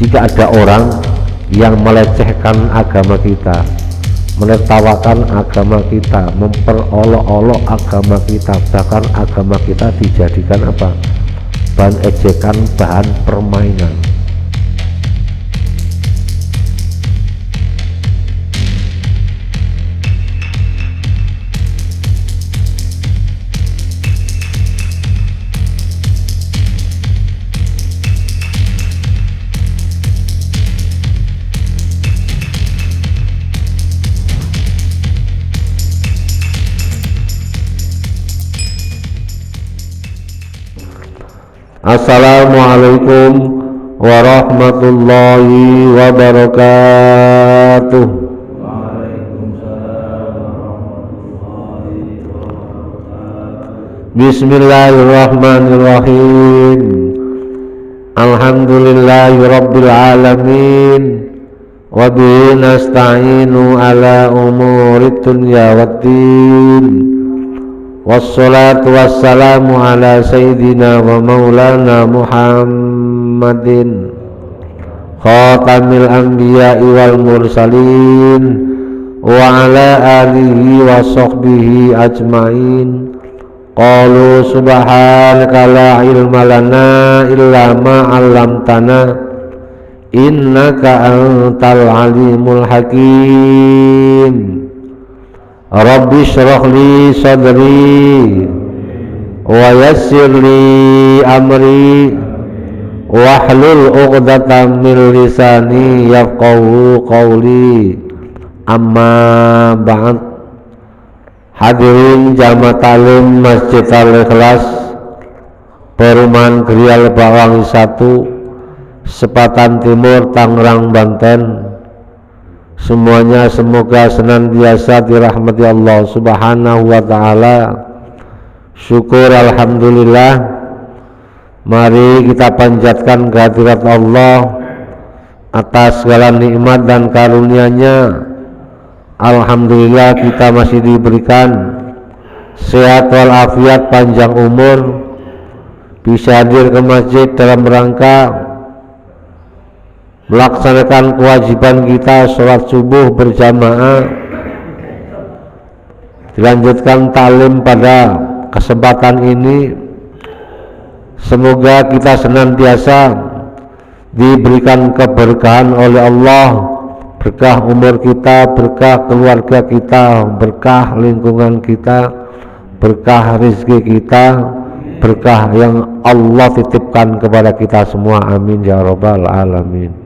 jika ada orang yang melecehkan agama kita, menertawakan agama kita, memperolok-olok agama kita, bahkan agama kita dijadikan apa? Bahan ejekan, bahan permainan. Assalamualaikum warahmatullahi wabarakatuh. Bismillahirrahmanirrahim. Alhamdulillahi rabbil alamin. Wa bihi nasta'inu ala umurid dunya waddin. Wassalatu wassalamu ala sayyidina wa maulana Muhammadin khatamil anbiya'i wal mursalin wa ala alihi wa sahbihi ajma'in. Qalu subhanaka la ilma lana illa ma 'allamtana innaka antal alimul hakim. Rabbi shrah li sadri wa yassir li amri wahlul 'uqdatam min lisani yafqahu qawli. Amma ba'd. Hadirin jamaah taklim Masjid Al-Ikhlas Perumahan Grial Bawang 1 Sepatan Timur, Tangerang, Banten. Semuanya semoga senantiasa dirahmati Allah Subhanahu wa ta'ala. Syukur alhamdulillah. Mari kita panjatkan kehadirat Allah atas segala nikmat dan karunia-Nya. Alhamdulillah kita masih diberikan sehat walafiat, panjang umur, bisa hadir ke masjid dalam rangka melaksanakan kewajiban kita sholat subuh berjamaah, dilanjutkan taklim pada kesempatan ini. Semoga kita senantiasa diberikan keberkahan oleh Allah, berkah umur kita, berkah keluarga kita, berkah lingkungan kita, berkah rezeki kita, berkah yang Allah titipkan kepada kita semua. Amin ya rabbal alamin.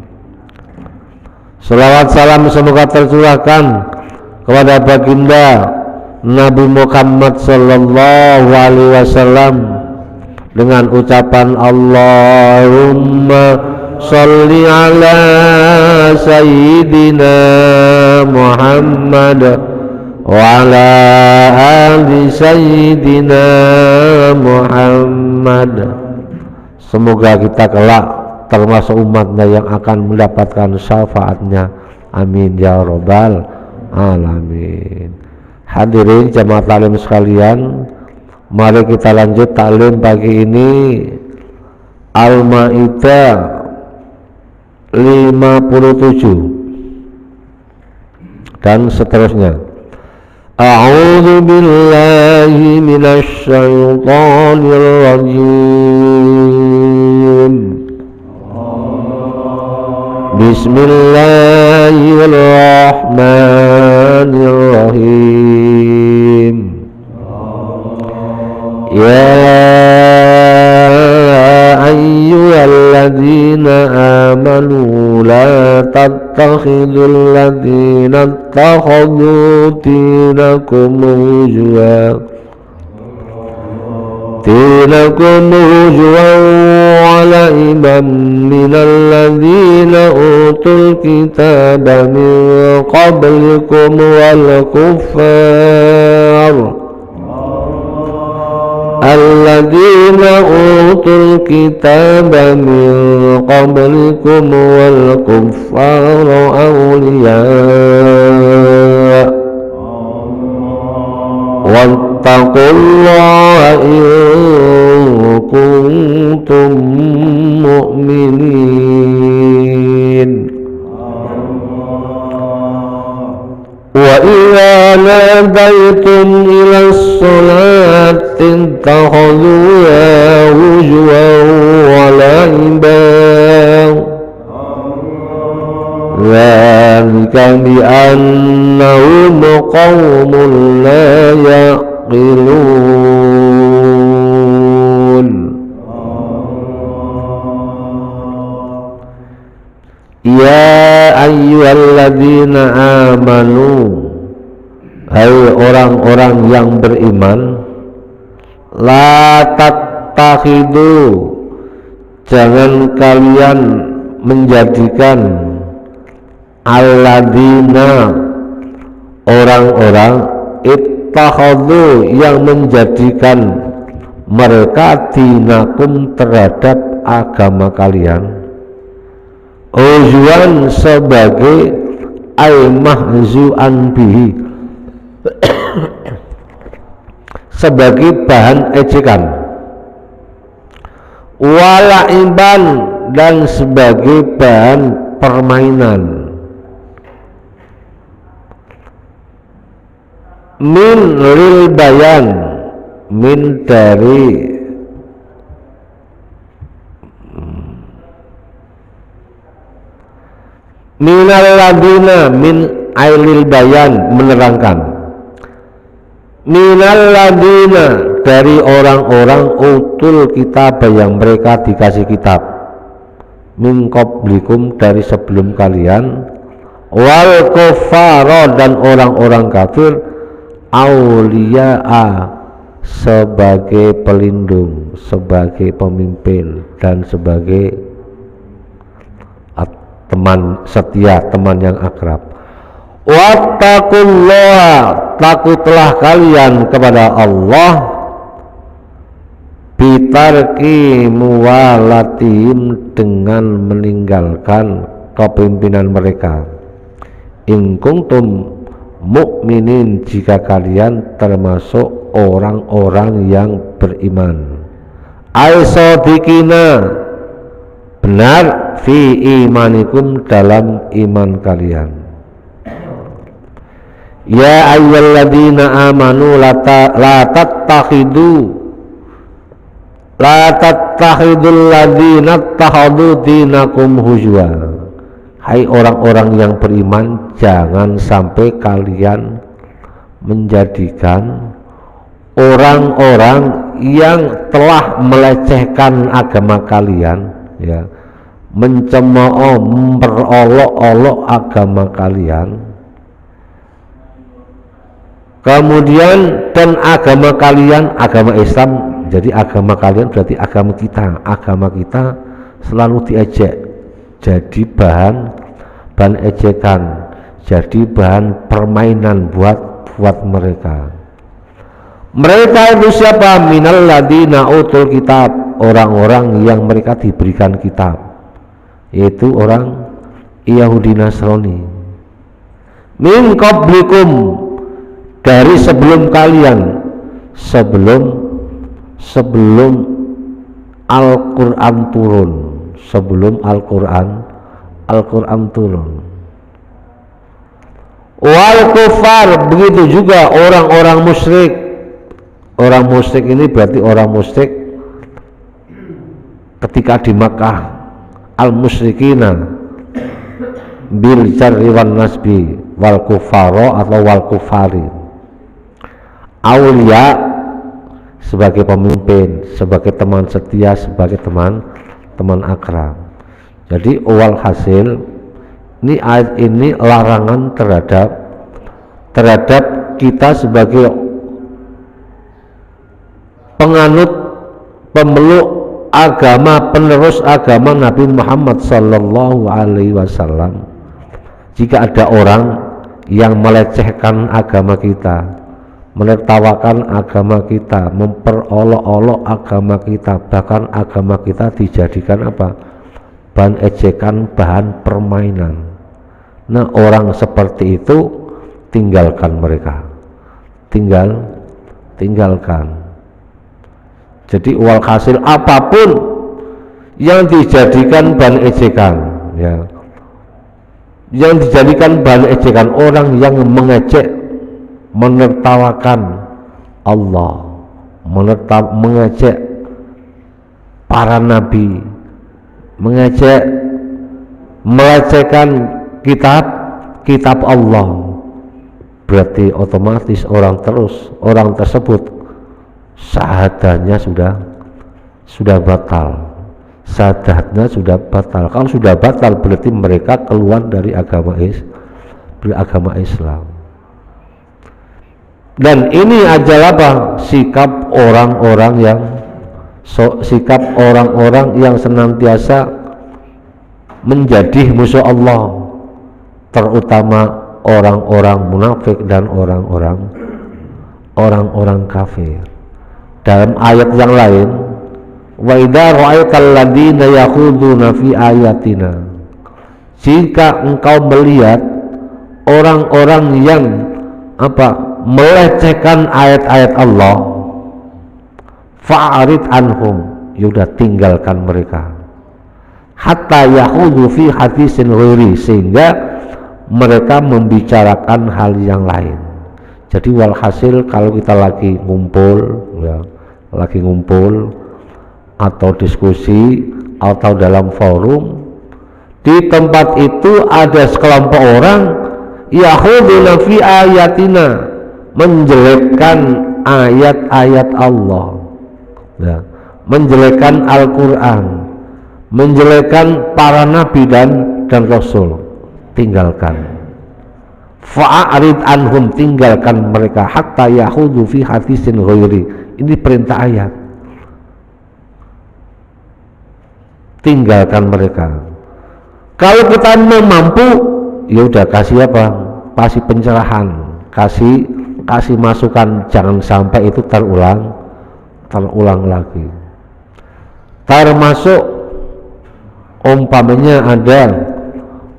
Salawat salam semoga tercurahkan kepada baginda Nabi Muhammad sallallahu alaihi wasallam dengan ucapan Allahumma sholli ala sayyidina Muhammad wa ala ali sayyidina Muhammad. Semoga kita kelak termasuk umatnya yang akan mendapatkan syafaatnya. Amin ya rabbal alamin. Hadirin jamaah taklim sekalian, mari kita lanjut taklim pagi ini. Al-Maidah 57 dan seterusnya. A'udzu billahi minasy syaithanir rajim. Bismillahirrahmanirrahim. Ya ayyuhalladzina amanu la tattakhidul ladzina ittakhadhu dinakum huzwa ولعبا من الذين أوتوا الكتاب من قبلكم والكفار الذين أوتوا الكتاب من قبلكم والكفار أولياء واتقوا الله إن كنتم مؤمنين. وإذا ناديتم إلى الصلاة اتخذوها هزوا ولعبا ذلك بأنهم قوم لا يعقلون. Ya ayyuhalladzina amanu, hai orang-orang yang beriman, la tattakhidu, jangan kalian menjadikan alladzina, orang-orang ittakhadhu, yang menjadikan mereka dinakum, terhadap agama kalian, uzwan, sebagai mahzu'an bihi, sebagai bahan ejekan, wala'iban, dan sebagai bahan permainan, min lil bayan, min dari minal ladina, min ailil bayan, menerangkan, minal ladina, dari orang-orang utul kitab, yang mereka dikasih kitab, min qablikum, dari sebelum kalian, wal kuffara, dan orang-orang kafir, auliya'a, sebagai pelindung, sebagai pemimpin, dan sebagai teman setia, teman yang akrab. Wattaqullaha, takutlah kalian kepada Allah, bitarki muwalatihim, dengan meninggalkan kepemimpinan mereka, in kuntum mukminin, jika kalian termasuk orang-orang yang beriman, aisodikina, benar, fi imanikum, dalam iman kalian. Ya ayyuhalladzina amanu la tattakhidul ladzina ittakhadhu dinakum huzwa, hai orang-orang yang beriman, jangan sampai kalian menjadikan orang-orang yang telah melecehkan agama kalian, ya, mencemooh, memperolok-olok agama kalian, kemudian dan agama kalian, agama Islam, jadi agama kalian berarti agama kita selalu diejek, jadi bahan ejekan, jadi bahan permainan buat mereka. Mereka itu siapa? Minal ladina utul kitab, orang-orang yang mereka diberikan kitab, yaitu orang Yahudi Nasrani. Min qablikum, dari sebelum kalian, sebelum Al-Quran turun, sebelum Al-Quran turun. Wal kufar, begitu juga orang-orang musyrik. Orang musyrik ini berarti orang musyrik ketika di Makkah, al-musyrikina bil jarri wan nasbi wal kufaro atau wal kufari, aulia sebagai pemimpin, sebagai teman setia, sebagai teman akrab. Jadi awal hasil ini, ayat ini larangan terhadap kita sebagai penganut, pemeluk agama, penerus agama Nabi Muhammad Sallallahu Alaihi Wasallam. Jika ada orang yang melecehkan agama kita, menertawakan agama kita, memperolok-olok agama kita, bahkan agama kita dijadikan apa? Bahan ejekan, bahan permainan. Nah, orang seperti itu tinggalkan mereka, tinggalkan. Jadi walhasil apapun yang dijadikan bahan ejekan, ya, yang dijadikan bahan ejekan orang yang mengejek, menertawakan Allah, mengejek para nabi, mengejek, melecehkan kitab Allah, berarti otomatis orang tersebut syahadahnya sudah batal. Syahadatnya sudah batal. Kalau sudah batal berarti mereka keluar dari agama Islam. Dan ini adalah apa? Sikap orang-orang yang senantiasa menjadi musuh Allah, terutama orang-orang munafik dan orang-orang kafir. Dalam ayat yang lain, wa idza ra'aital ladzina yakhuduna fi ayatina, jika engkau melihat orang-orang yang melecehkan ayat-ayat Allah, fa'arid anhum, yaudah tinggalkan mereka, hatta yakhudu fi hadisin ghairi, sehingga mereka membicarakan hal yang lain. Jadi walhasil kalau kita lagi ngumpul atau diskusi atau dalam forum, di tempat itu ada sekelompok orang yakhuduna fi ayatina, menjelekkan ayat-ayat Allah, menjelekkan Al-Quran, menjelekkan para nabi dan rasul, tinggalkan. Fa'arid anhum, tinggalkan mereka, hatta yahudu fi hadisin ghairi. Ini perintah ayat, tinggalkan mereka. Kalau kita mampu, ya udah kasih kasih pencerahan, kasih masukan, jangan sampai itu terulang lagi. Termasuk umpamanya ada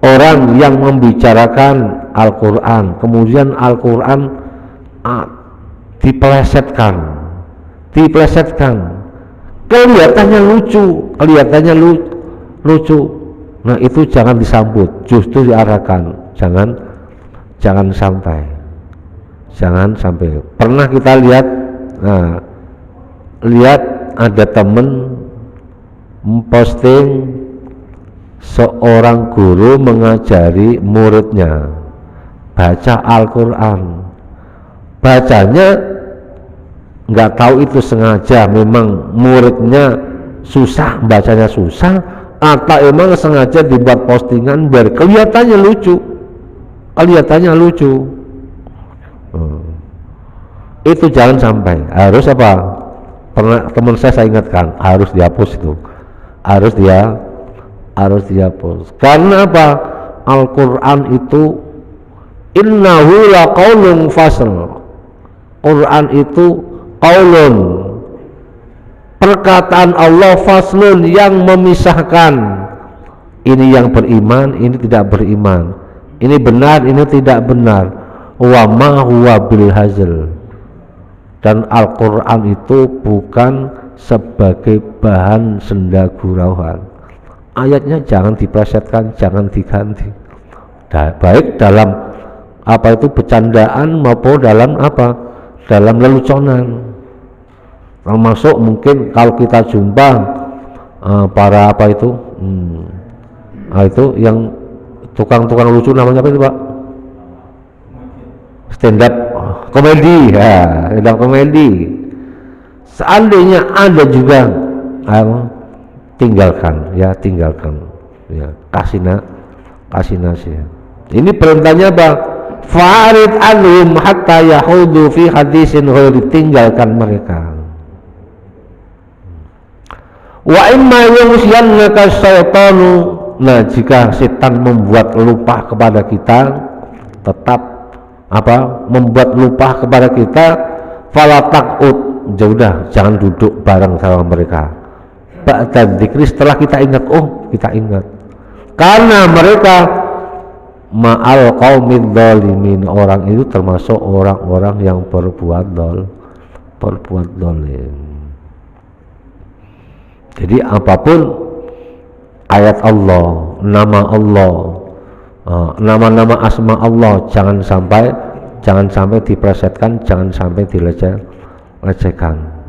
orang yang membicarakan Al-Quran, kemudian Al-Quran dipelesetkan, kelihatannya lucu, nah itu jangan disambut, justru diarahkan, jangan sampai. Pernah kita lihat ada temen memposting seorang guru mengajari muridnya baca Al-Quran, bacanya nggak tahu itu sengaja, memang muridnya bacanya susah, atau emang sengaja dibuat postingan biar kelihatannya lucu. Itu jangan sampai, harus pernah teman saya ingatkan, harus dihapus itu, harus dihapus. Karena Al-Quran itu innahu laqaulun fasl, Quran itu qaulun, perkataan Allah, faslun, yang memisahkan. Ini yang beriman, ini tidak beriman, ini benar, ini tidak benar. Wa ma huwa bil hazl. Dan Al-Quran itu bukan sebagai bahan senda gurauan. Ayatnya jangan diplesetkan, jangan diganti, baik dalam bercandaan maupun dalam leluconan. Termasuk mungkin kalau kita jumpa para itu yang tukang lucu, namanya apa itu Pak? Stand up komedi, stand up komedi. Seandainya ada juga, tinggalkan, kasih nasihat. Ini perintahnya Farid anhum hatta yahudu fi hadisin ghairi, tinggalkan mereka. Wa imma yusyannaka syaitanu, nah jika setan membuat lupa kepada kita, tetap membuat lupa kepada kita, fala taqud, jaudah, jangan duduk bareng sama mereka. Ba'da dzikri, setelah kita ingat, kita ingat, karena mereka ma'al qaumid dzalimin, orang itu termasuk orang-orang yang berbuat zalim. Jadi apapun ayat Allah, nama Allah, nama-nama asma Allah jangan sampai diplesetkan, jangan sampai dilecehkan.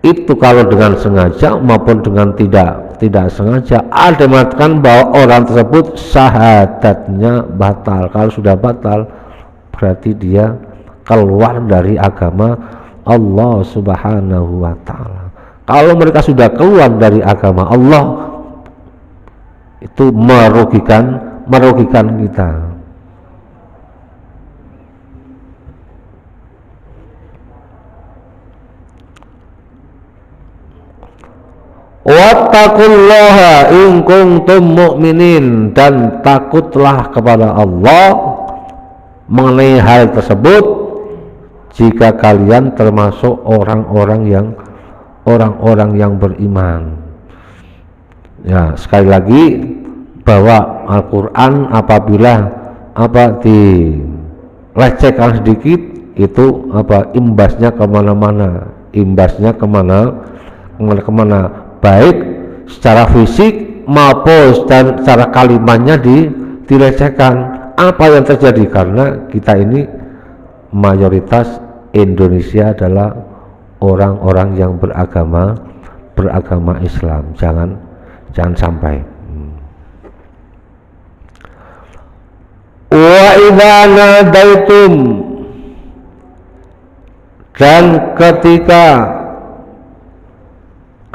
Itu kalau dengan sengaja maupun dengan tidak sengaja, ada mengatakan bahwa orang tersebut syahadatnya batal. Kalau sudah batal berarti dia keluar dari agama Allah Subhanahu wa ta'ala. Kalau mereka sudah keluar dari agama Allah, itu merugikan kita. Wattaqullaha in kuntum mu'minin, dan takutlah kepada Allah mengenai hal tersebut jika kalian termasuk orang-orang yang beriman. Ya, sekali lagi bahwa Al-Quran apabila dilecehkan sedikit itu imbasnya kemana-mana, baik secara fisik maupun secara kalimatnya dilecehkan. Apa yang terjadi? Karena kita ini mayoritas Indonesia adalah orang-orang yang beragama Islam. Jangan sampai. Wa idza nadaitum, dan ketika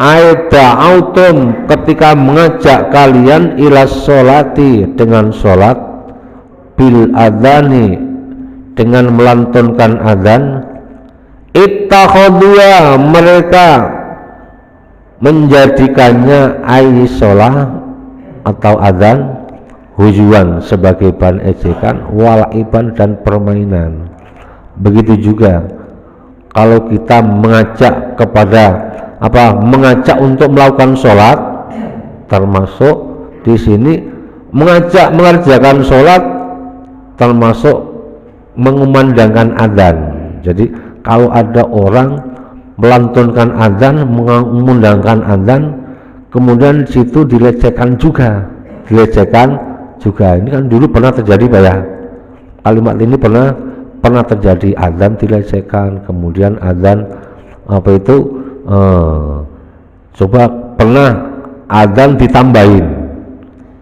aida'autum, ketika mengajak kalian ila sholati, dengan sholat, bil adhani, dengan melantunkan adzan, ittakhadhuha, mereka menjadikannya sholat atau adzan hujuan, sebagai bahan ejekan, walaiban, dan permainan. Begitu juga kalau kita mengajak untuk melakukan sholat, termasuk di sini mengajak mengerjakan sholat, termasuk mengumandangkan adzan. Jadi kalau ada orang melantunkan adzan, mengumandangkan adzan, kemudian situ dilecehkan juga. Ini kan dulu pernah terjadi, Pak ya. Kalimat ini pernah terjadi, adzan dilecehkan, kemudian adzan coba pernah adzan ditambahin,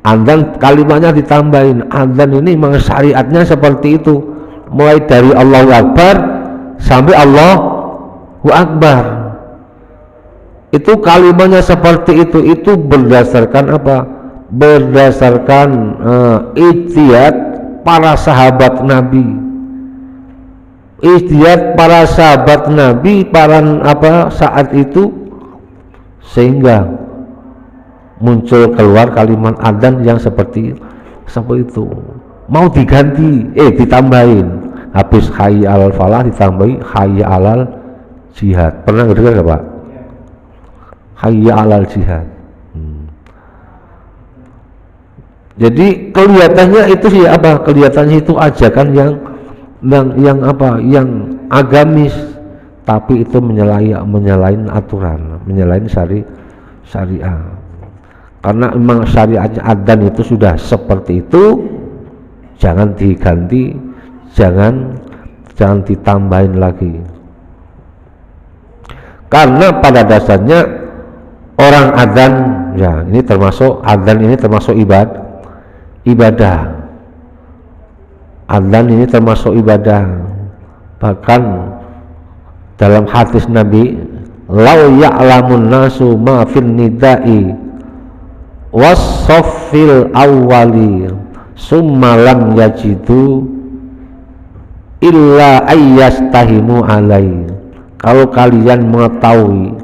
adzan kalimatnya ditambahin. Adzan ini memang syariatnya seperti itu, mulai dari Allahu Akbar sampai Allahu Akbar, itu kalimatnya seperti itu berdasarkan berdasarkan ijtihad para sahabat Nabi, saat itu, sehingga muncul keluar kalimat adzan yang seperti itu. Mau diganti, ditambahin, habis hayya alal falah ditambahi hayya alal jihad. Pernah dengar nggak, Pak? Hayya alal jihad. Jadi kelihatannya itu kelihatannya itu ajakan yang agamis, tapi itu menyalahin aturan, menyalahin syariah. Karena memang syariatnya adzan itu sudah seperti itu, jangan diganti, jangan ditambahin lagi. Karena pada dasarnya orang adzan, ya ini termasuk adzan, ini termasuk ibadah. Adzan ini termasuk ibadah. Bahkan dalam hadis Nabi, lau ya'lamun nasu ma fin nida'i was-saffil awwali summa lam yajidu illa ayyastahimu alai. Kalau kalian mengetahui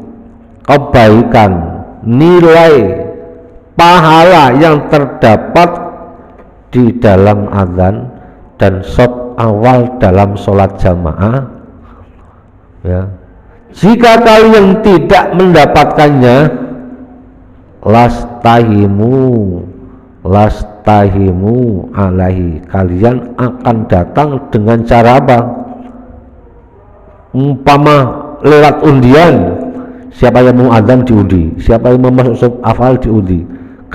kebaikan, nilai pahala yang terdapat di dalam adzan dan shaf awal dalam sholat jamaah, ya, jika kalian tidak mendapatkannya, lastahimu alaihi, kalian akan datang dengan cara apa? Umpama lewat undian, siapa yang mau adzan diundi, siapa yang mau masuk shaf awal diundi.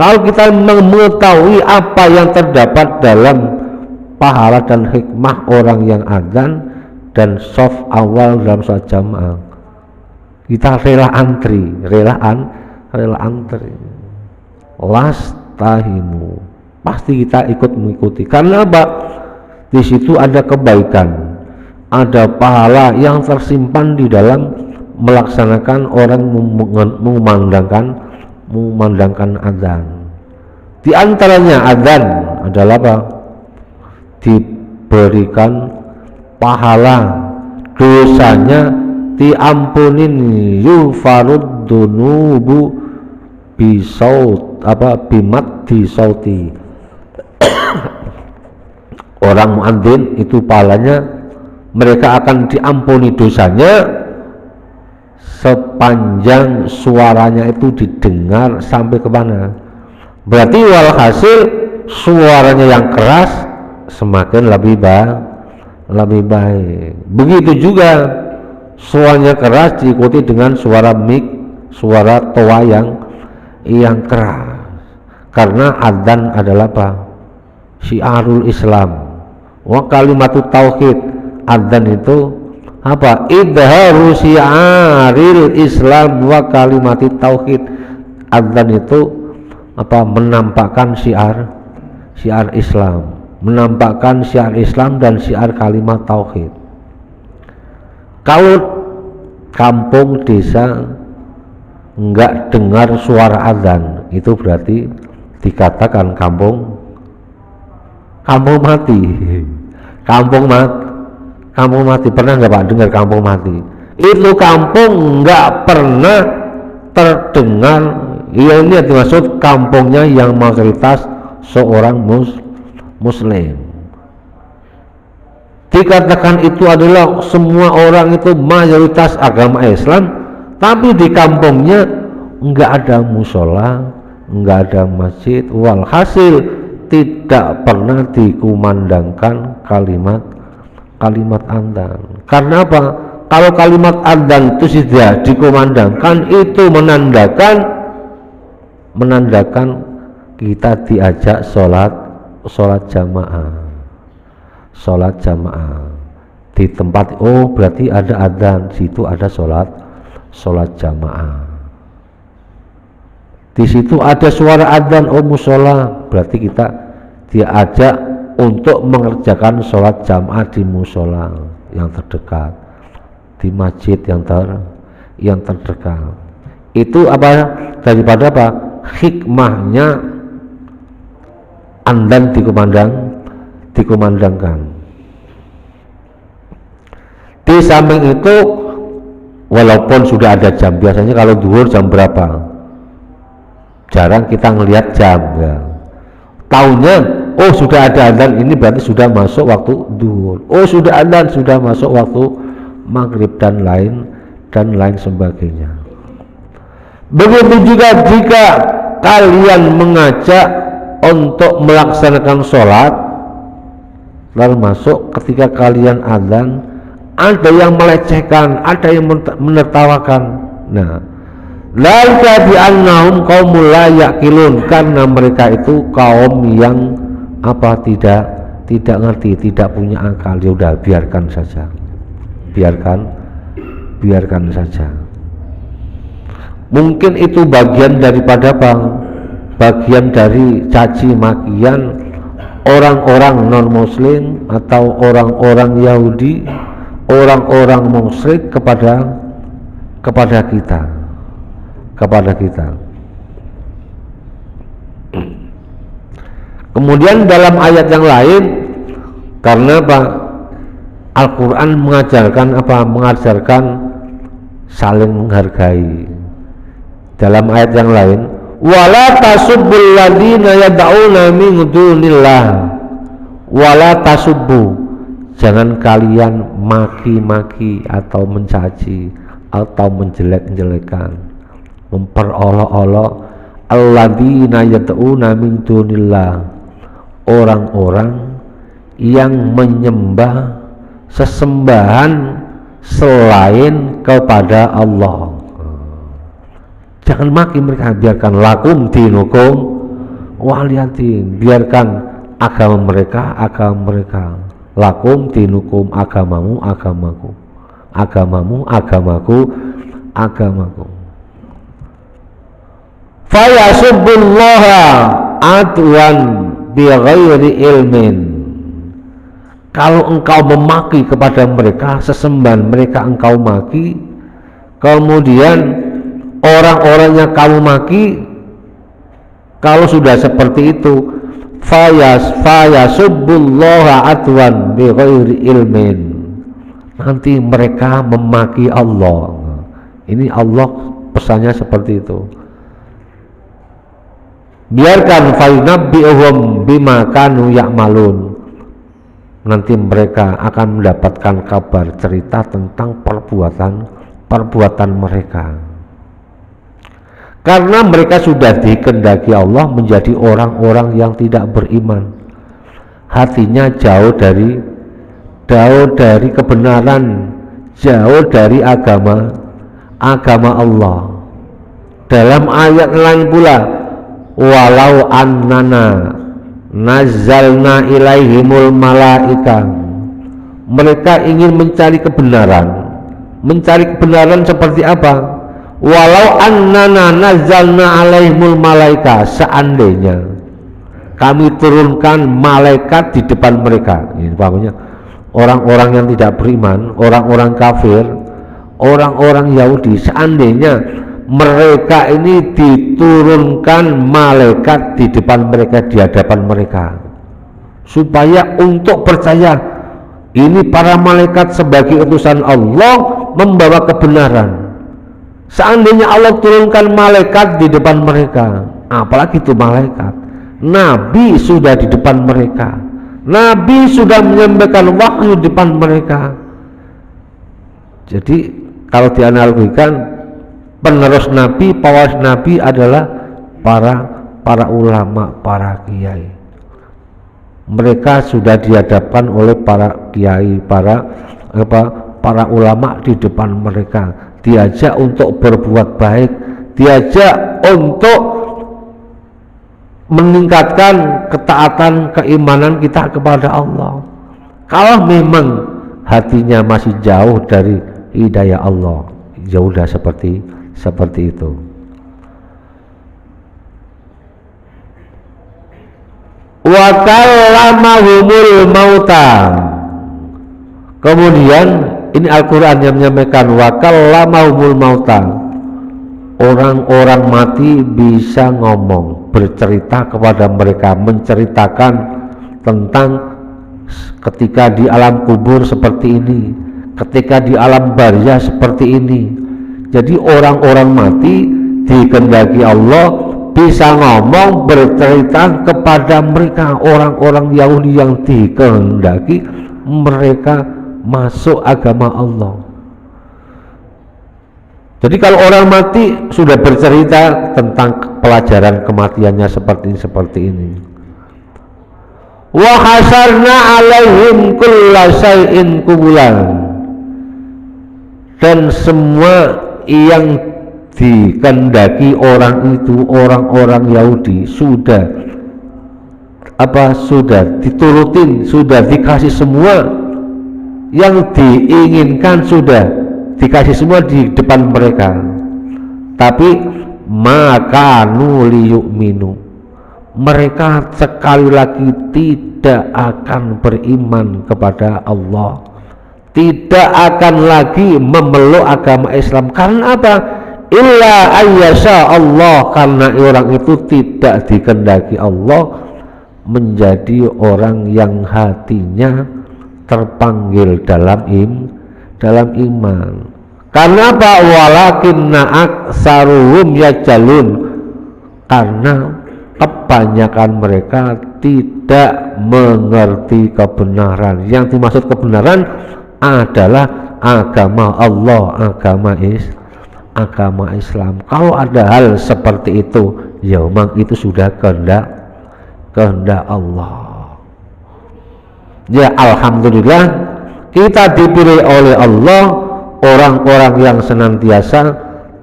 Kalau kita mengetahui apa yang terdapat dalam pahala dan hikmah orang yang azan dan shaf awal dalam sholat jamaah, kita rela antri, rela antri. Lastahimu, pasti kita ikut mengikuti. Karena apa? Di situ ada kebaikan, ada pahala yang tersimpan di dalam melaksanakan orang mengumandangkan azan. Di antaranya azan adalah apa? Diberikan pahala, dosanya diampunin, yufarud dunubu bisaut bimat disauti. Orang muadzin itu pahalanya, mereka akan diampuni dosanya sepanjang suaranya itu didengar sampai ke mana. Berarti walhasil suaranya yang keras semakin lebih baik. Begitu juga suaranya keras diikuti dengan suara mic, suara toa yang keras. Karena adzan adalah apa? Syiarul Islam wa kalimatut tauhid. Adzan itu apa? Idharu syiaril Islam wa kalimatut tauhid. Adzan itu apa? Menampakkan syiar Islam, menampakkan syiar Islam dan syiar kalimat tauhid. Kalau kampung desa enggak dengar suara azan, itu berarti dikatakan kampung mati. Kampung mati. Pernah nggak Pak dengar kampung mati? Itu kampung nggak pernah terdengar. Ya, ini dimaksud kampungnya yang mayoritas seorang muslim. Dikatakan itu adalah semua orang itu mayoritas agama Islam, tapi di kampungnya nggak ada musola, nggak ada masjid, walhasil tidak pernah dikumandangkan kalimat adzan. Karena apa? Kalau kalimat adzan itu sudah dikumandangkan, itu menandakan kita diajak sholat jamaah di tempat. Oh, berarti ada adzan, situ ada sholat jamaah. Di situ ada suara adzan, oh musola, berarti kita diajak untuk mengerjakan sholat jamaah di musola yang terdekat, di masjid yang terdekat. Itu apa? Daripada apa? Hikmahnya adzan dikumandangkan. Di samping itu, walaupun sudah ada jam, biasanya kalau zuhur jam berapa? Jarang kita ngelihat jam ya. Tahunya, oh sudah ada adzan, ini berarti sudah masuk waktu zuhur. Oh sudah adzan, sudah masuk waktu maghrib dan lain sebagainya. Begitu juga jika kalian mengajak untuk melaksanakan sholat, lalu masuk ketika kalian adzan, ada yang melecehkan, ada yang menertawakan. Nah, laika bi'annahum qaumul la yaqilun, karena mereka itu kaum yang apa? Tidak ngerti, tidak punya akal. Ya udah, biarkan saja. Mungkin itu bagian daripada bagian dari caci makian orang-orang non muslim atau orang-orang Yahudi, orang-orang musyrik kepada kita. Kemudian dalam ayat yang lain, karena apa? Al-Quran mengajarkan saling menghargai. Dalam ayat yang lain, wala tasubbul ladzina yad'una min dunillah, wala tasubbu, jangan kalian maki-maki atau mencaci atau menjelek-jelekan, memperolok-olok alladzina yad'una min dunillah, orang-orang yang menyembah sesembahan selain kepada Allah. Jangan maki mereka, biarkan lakum dinukum waliyatin, biarkan agama mereka, lakum dinukum, agamamu agamaku, agamamu agamaku. Fayasubbullaha adwan bighairi ilmin. Kalau engkau memaki kepada mereka, sesembahan mereka engkau maki, kemudian orang-orang yang kamu maki, kalau sudah seperti itu, fayasubbullaha adwan bighairi ilmin, nanti mereka memaki Allah. Ini Allah pesannya seperti itu. Biarkan fayunabbi'uhum bima kanu ya'malun, nanti mereka akan mendapatkan kabar cerita tentang perbuatan mereka, karena mereka sudah dikehendaki Allah menjadi orang-orang yang tidak beriman, hatinya jauh dari kebenaran, jauh dari agama Allah. Dalam ayat lain pula, walau annana nazzalna ilaihimul malaika, mereka ingin mencari kebenaran seperti apa? Walau annana nazzalna alaihimul malaika, seandainya kami turunkan malaikat di depan mereka. Ini pahaminya orang-orang yang tidak beriman, orang-orang kafir, orang-orang Yahudi, seandainya mereka ini diturunkan malaikat di depan mereka, di hadapan mereka, supaya untuk percaya ini para malaikat sebagai utusan Allah membawa kebenaran. Seandainya Allah turunkan malaikat di depan mereka, apalagi itu malaikat, Nabi sudah di depan mereka, Nabi sudah menyampaikan wahyu di depan mereka. Jadi kalau dianalogikan, penerus Nabi, pewaris Nabi adalah para ulama, para kiai. Mereka sudah dihadapkan oleh para kiai, para ulama di depan mereka, diajak untuk berbuat baik, diajak untuk meningkatkan ketaatan, keimanan kita kepada Allah. Kalau memang hatinya masih jauh dari hidayah Allah, ya udah seperti itu. Wa kallamahumul mauta. Kemudian ini Al-Qur'an yang menyampaikan wa kallamahumul mauta. Orang-orang mati bisa ngomong, bercerita kepada mereka, menceritakan tentang ketika di alam kubur seperti ini, ketika di alam barzah seperti ini. Jadi orang-orang mati dikehendaki Allah bisa ngomong, bercerita kepada mereka, orang-orang Yahudi yang dikehendaki mereka masuk agama Allah. Jadi kalau orang mati sudah bercerita tentang pelajaran kematiannya seperti ini. Wa hasarna alaihim kulla syai'in qubulan, dan semua yang dikehendaki orang itu, orang-orang Yahudi sudah diturutin, sudah dikasih semua yang diinginkan, sudah dikasih semua di depan mereka. Tapi maka liyu'minu, mereka sekali lagi tidak akan beriman kepada Allah, tidak akan lagi memeluk agama Islam. Karena apa? Illa ayyasha Allah, karena orang itu tidak dikehendaki Allah menjadi orang yang hatinya terpanggil dalam iman. Karena apa? Walakinna aksaruhum yajhalun, karena kebanyakan mereka tidak mengerti kebenaran. Yang dimaksud kebenaran adalah agama Allah, agama Islam. Kalau ada hal seperti itu, ya memang itu sudah kehendak Allah. Ya alhamdulillah, kita dipilih oleh Allah orang-orang yang senantiasa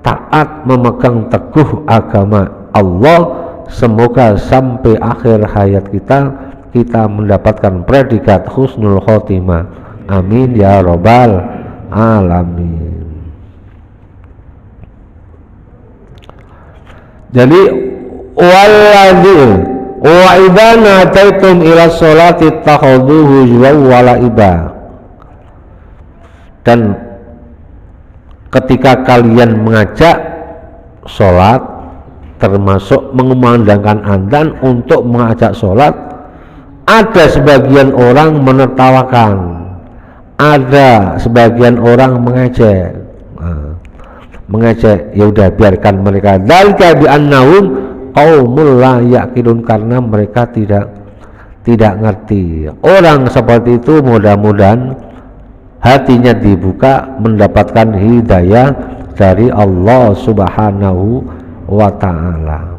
taat memegang teguh agama Allah, semoga sampai akhir hayat kita mendapatkan predikat husnul khotimah. Amin ya robbal alamin. Jadi walladzina wa idza nataitum ila sholati takhuduhu wa la'iba, dan ketika kalian mengajak sholat, termasuk mengumandangkan adzan untuk mengajak sholat, ada sebagian orang menertawakan, ada sebagian orang mengejek. Mengejek, ya udah biarkan mereka. Dzalika bi annahum qaumul la yaqilun, karena mereka tidak ngerti. Orang seperti itu mudah-mudahan hatinya dibuka, mendapatkan hidayah dari Allah Subhanahu wa ta'ala.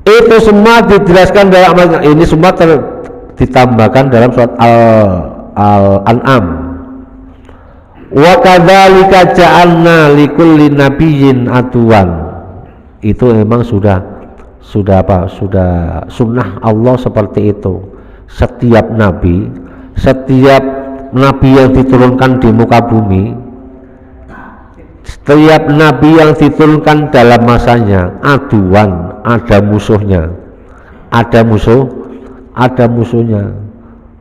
Itu semua dijelaskan dalam ini, semua ditambahkan dalam surat Al-An'am. Wa kadzalika ja'alna likulli nabiyyin aduwan. Itu memang sudah sunnah Allah seperti itu. Setiap nabi yang diturunkan di muka bumi, setiap nabi yang diturunkan dalam masanya aduan, ada musuhnya.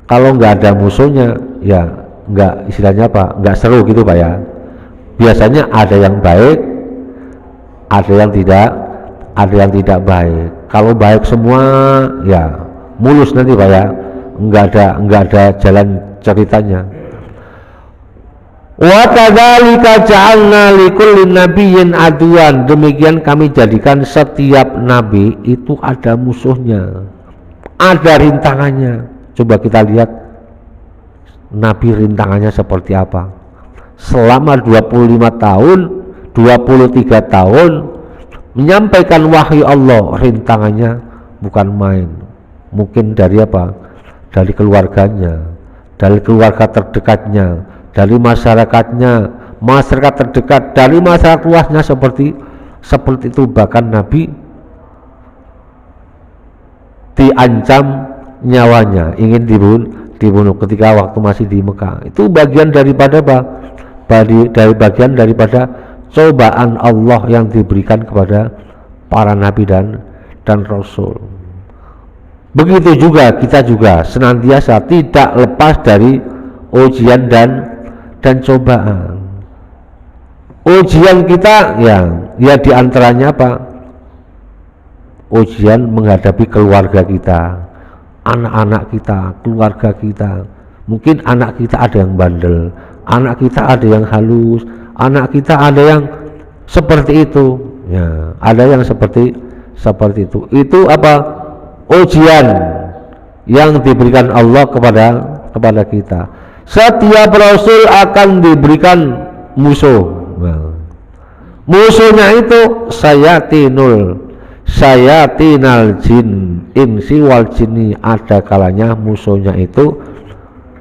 Kalau nggak ada musuhnya, ya nggak, istilahnya apa, nggak seru gitu Pak ya. Biasanya ada yang baik, ada yang tidak baik. Kalau baik semua ya mulus nanti Pak ya, nggak ada jalan ceritanya. Wa kadzalika ja'alna likulli nabiyyin aduwan, demikian kami jadikan setiap nabi itu ada musuhnya, ada rintangannya. Coba kita lihat Nabi rintangannya seperti apa. Selama 25 tahun 23 tahun menyampaikan wahyu Allah, rintangannya bukan main. Mungkin dari apa? Dari keluarganya, dari keluarga terdekatnya, dari masyarakatnya, masyarakat terdekat, dari masyarakat luasnya, seperti itu. Bahkan Nabi diancam nyawanya, ingin dibunuh ketika waktu masih di Mekah. Itu bagian daripada cobaan Allah yang diberikan kepada para nabi dan rasul. Begitu juga kita juga senantiasa tidak lepas dari ujian dan cobaan. Ujian kita ya diantaranya apa? Ujian menghadapi keluarga kita, anak-anak kita, keluarga kita. Mungkin anak kita ada yang bandel, anak kita ada yang halus, anak kita ada yang seperti itu ya, ada yang seperti itu. Itu apa? Ujian yang diberikan Allah kepada kita. Setiap rasul akan diberikan musuh. Musuhnya itu sayatinal jin, insi wal jinni. Ada kalanya musuhnya itu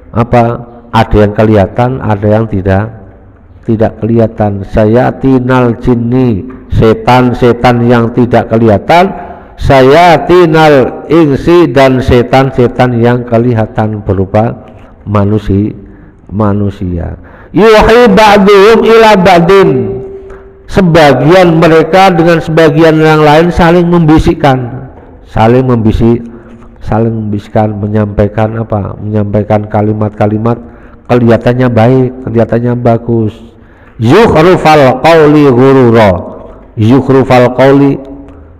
apa? Ada yang kelihatan, ada yang tidak kelihatan. Sayatinal jinni, setan-setan yang tidak kelihatan. Sayatinal insi, dan setan-setan yang kelihatan berupa manusia. Yuhi ba'duhum ila ba'din, sebagian mereka dengan sebagian yang lain saling membisikkan, menyampaikan apa? Menyampaikan kalimat-kalimat kelihatannya baik, kelihatannya bagus. Yukhrufal qawli ghurura.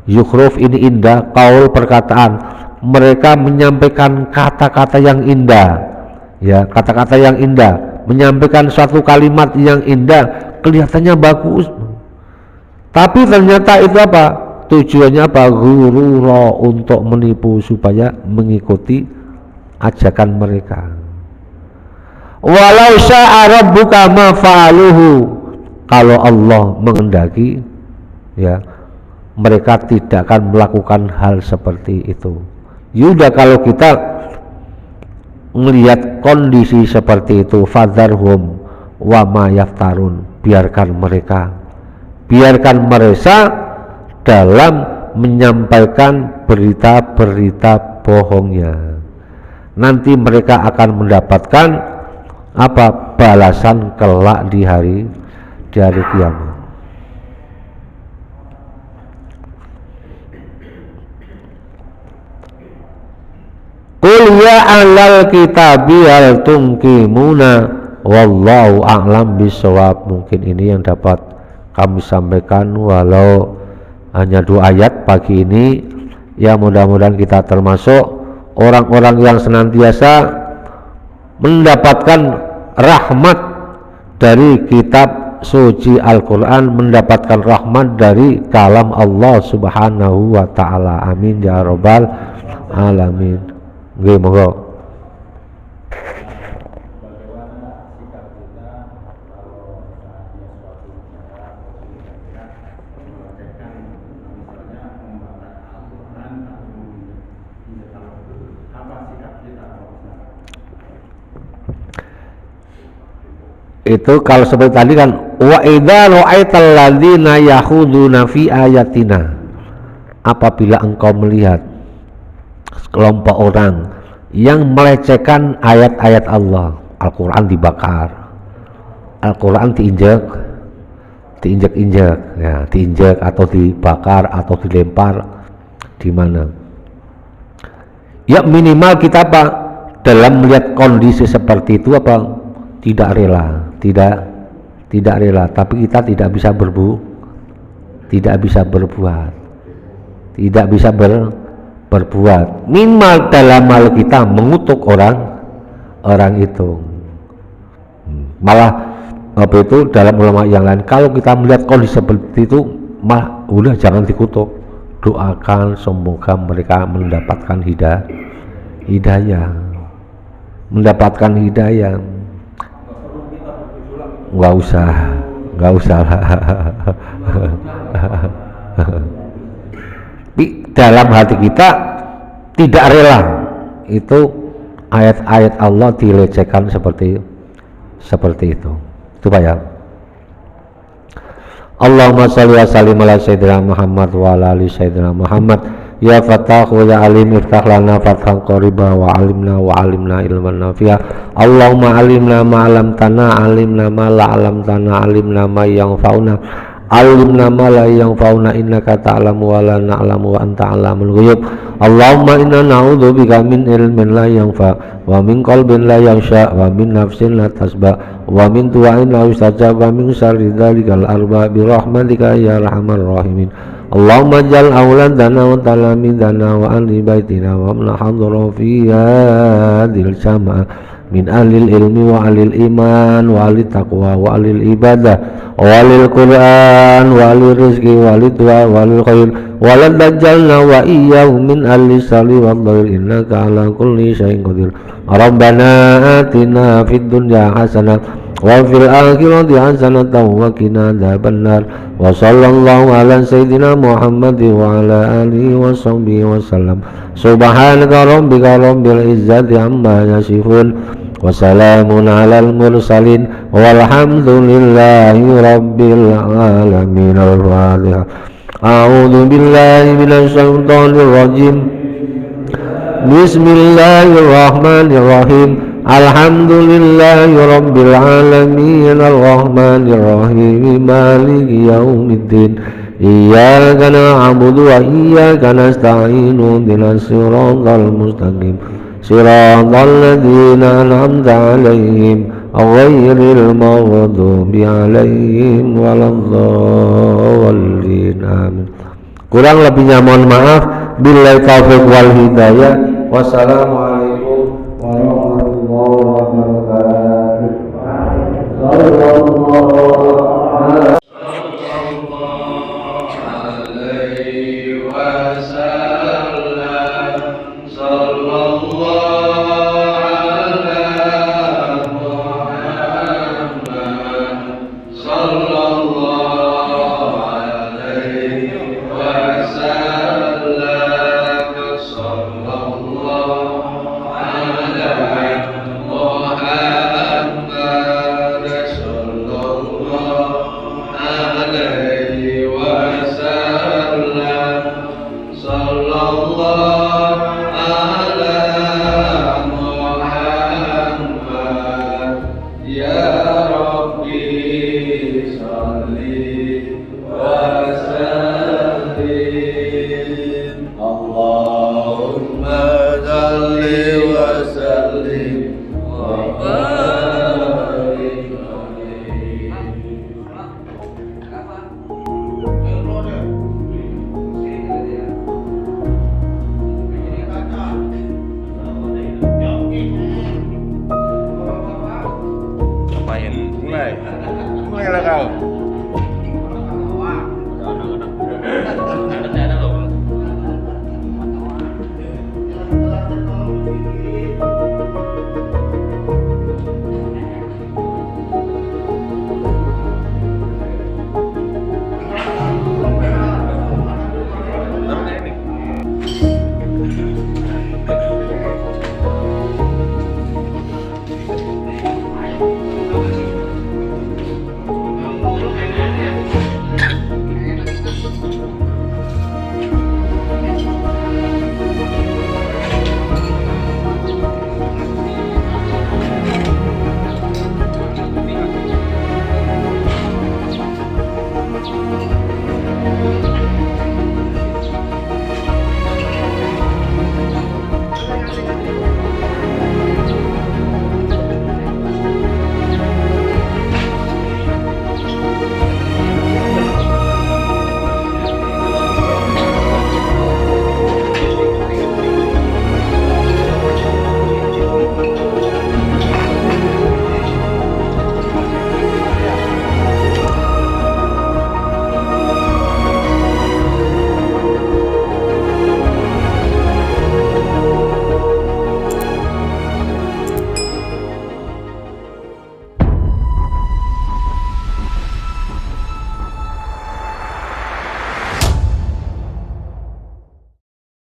Yukhruf ini indah, qaul perkataan. Mereka menyampaikan kata-kata yang indah, ya, kata-kata yang indah, menyampaikan suatu kalimat yang indah, kelihatannya bagus, tapi ternyata itu apa? Tujuannya apa? Ghurura, untuk menipu supaya mengikuti ajakan mereka. Walau syaa rabbuka ma fa'aluhu, kalau Allah menghendaki ya mereka tidak akan melakukan hal seperti itu. Yuda, kalau kita melihat kondisi seperti itu, fadharhum wa ma yaftarun, biarkan mereka dalam menyampaikan berita-berita bohongnya. Nanti mereka akan mendapatkan apa? Balasan kelak di hari kiamat. Qul ya ahlal kitabi hal tungkimuna wallahu a'lam bisawab. Mungkin ini yang dapat kami sampaikan walau hanya 2 ayat pagi ini. Ya mudah-mudahan kita termasuk orang-orang yang senantiasa mendapatkan rahmat dari kitab suci Al-Quran, mendapatkan rahmat dari kalam Allah subhanahu wa ta'ala. Amin ya rabbal alamin. Nggih, monggo. Itu kalau seperti tadi kan, wa idza ra'aital ladzina yakhuduna fi ayatina, apabila engkau melihat kelompok orang yang melecehkan ayat-ayat Allah, Al-Quran dibakar, Al-Quran diinjak-injak, ya, diinjak atau dibakar atau dilempar di mana? Ya minimal kita apa? Dalam melihat kondisi seperti itu apa? Tidak rela, tidak rela, tapi kita tidak bisa berbuat, tidak bisa berbuat. Minimal dalam hal kita mengutuk orang itu. Malah apa itu dalam ulama yang lain, kalau kita melihat kondisi seperti itu, malah udah jangan dikutuk, doakan semoga mereka mendapatkan hidayah, mendapatkan hidayah. Nggak usah dalam hati kita tidak rela itu ayat-ayat Allah dilecehkan seperti itu Pak ya. Allahumma sholli wa sallim ala sayyidina Muhammad wa ala ali sayyidina Muhammad. Ya Fattahu ya Alim iftah lana fathan qariba wa alimna ilman nafi'a. Allahumma alimna ma alamtana, alimna ma la alamtana, alimna ma yanfa'una, alimna ma la yanfa'una, innaka ta'lamu wa la na'lamu wa anta 'alamul ghuyub. Allahumma inna na'udzubika min ilmin la yanfa' wa min qalbin la yakhsha wa min nafsin la tasba wa min du'ain la yustajab wa min syarri dzalikal arba bi rahmatika ya arhamar rahimin. Allahumma jal auladana wa talamidana wa ahli baitina wa man hadara fi hadhil jamaah min ahlil ilmi wa ahlil iman wa ahli taqwa wa ahlil ibadah wa ahlil quran wa ahlil rizki wa ahlil du'a wa ahlil khair wa la dajjalna wa iyyahum min ahli salih wa dhair innaka ala kulli syai'in qadir. Rabbana atina fid dunya hasanah wa fil akhirati hasanatan wa qina adzabannar. Wa sallallahu ala sayyidina Muhammad wa ala alihi wa sahbihi wa sallam. Subhanaka rabbika rabbil izzati amma yasifun wa salamun alal mursalin walhamdulillahi rabbil alamin. Al-Fatihah. A'udzu billahi minasy syaithanir rajim. Bismillahirrahmanirrahim. Alhamdulillahi rabbil alamin arrahmanir rahim maliki yaumiddin iyyaka na'budu wa iyyaka nasta'in ihdinas siratal mustaqim siratal ladzina an'amta 'alaihim ghairil maghdubi 'alaihim waladdallin. Amin. Kurang lebihnya mohon maaf. Billahi taufiq wal hidayah. Wassalamualaikum warahmatullahi wabarakatuh. Allah mulai mulailah kau.